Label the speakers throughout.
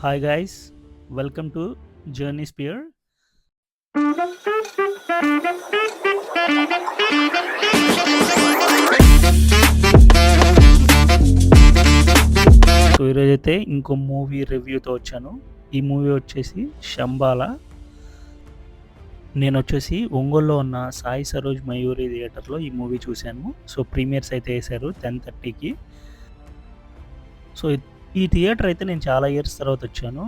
Speaker 1: Hi guys, welcome to Journey Spear. So ఈరోజైతే ఇంకో movie రివ్యూతో వచ్చాను. ఈ మూవీ వచ్చేసి 'శంబాల'. నేనొచ్చేసి ఒంగోలులో ఉన్న సాయి సరోజ్ మయూరి థియేటర్‌లో ఈ మూవీ చూశాను. సో ప్రీమియర్స్ అయితే ఏశారు 10:30కి. సో ఈ థియేటర్ అయితే నేను చాలా ఇయర్స్ తర్వాత వచ్చాను.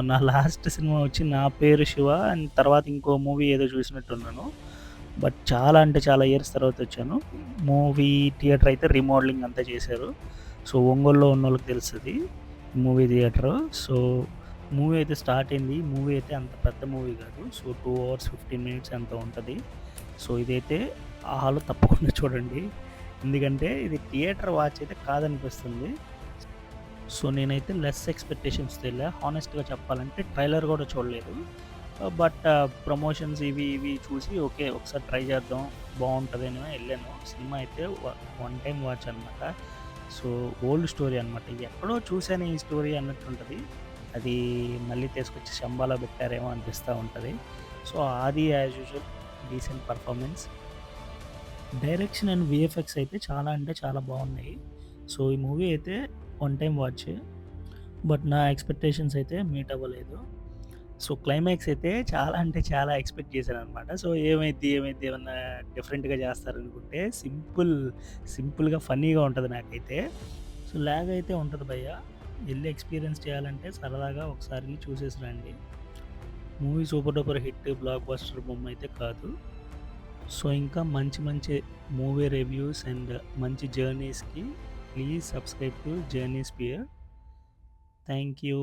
Speaker 1: నా లాస్ట్ సినిమా వచ్చి 'నా పేరు శివ' అండ్ తర్వాత ఇంకో మూవీ ఏదో చూసినట్టున్నాను. బట్ చాలా అంటే చాలా ఇయర్స్ తర్వాత వచ్చాను. మూవీ థియేటర్ అయితే రీమోడలింగ్ అంతా చేశారు. సో ఒంగోలులో ఉన్నోళ్ళకి తెలుస్తది మూవీ థియేటరు. సో మూవీ అయితే స్టార్ట్ అయింది. మూవీ అయితే అంత పెద్ద మూవీ కాదు. సో 2 అవర్స్ 15 మినిట్స్ ఎంతో ఉంటది. సో ఇదైతే ఆ హాల్‌లో తప్పకుండా చూడండి. ఎందుకంటే ఇది థియేటర్ వాచ్ అయితే కాదనిపిస్తుంది. సో నేనైతే లెస్ ఎక్స్‌పెక్టేషన్స్‌తో ఎళ్ళా. హానెస్ట్‌గా చెప్పాలంటే ట్రైలర్ గూడా చూడలేదు. బట్ ప్రమోషన్స్ ఇవి ఇవి చూసి ఓకే. ఒకసారి ట్రై చేద్దాం బావుంటదని ఎళ్ళాను. సినిమా అయితే వన్ టైమ్ వాచ్ అనమాట. సో ఓల్డ్ స్టోరీ అనమాట. ఎక్కడో చూసాను ఈ స్టోరీ అన్నట్టుంటది. అది మళ్ళీ తీసుకొచ్చి 'శంబాల' పెట్టారేమో అనిపిస్తా ఉంటది. సో ఆది as usual decent performance. Direction and VFX అయితే చాలా అంటే చాలా బావున్నాయి. సో ఈ మూవీ అయితే వన్ టైమ్ వాచ్. బట్ నా ఎక్స్‌పెక్టేషన్స్ అయితే మీట్ అవ్వలేదు. సో క్లైమాక్స్ అయితే చాలా అంటే చాలా ఎక్స్‌పెక్ట్ చేశాననమాట. సో ఏమైద్ది ఏమన్నా డిఫరెంట్‌గా చేస్తారనుకుంటే సింపుల్‌గా ఫన్నీగా ఉంటది నాకైతే. సో లాగ్ అయితే ఉంటది భయ్య. ఎళ్లి ఎక్స్‌పీరియన్స్ చేయాలంటే సరదాగా ఒకసారి చూసేసి రండి. Movie super duper hit blockbuster బొమ్మయితే కాదు. సో ఇంకా మంచి మంచి మూవీ రివ్యూస్ అండ్ మంచి జర్నీస్‌కి please subscribe to Journey Sphere. Thank you.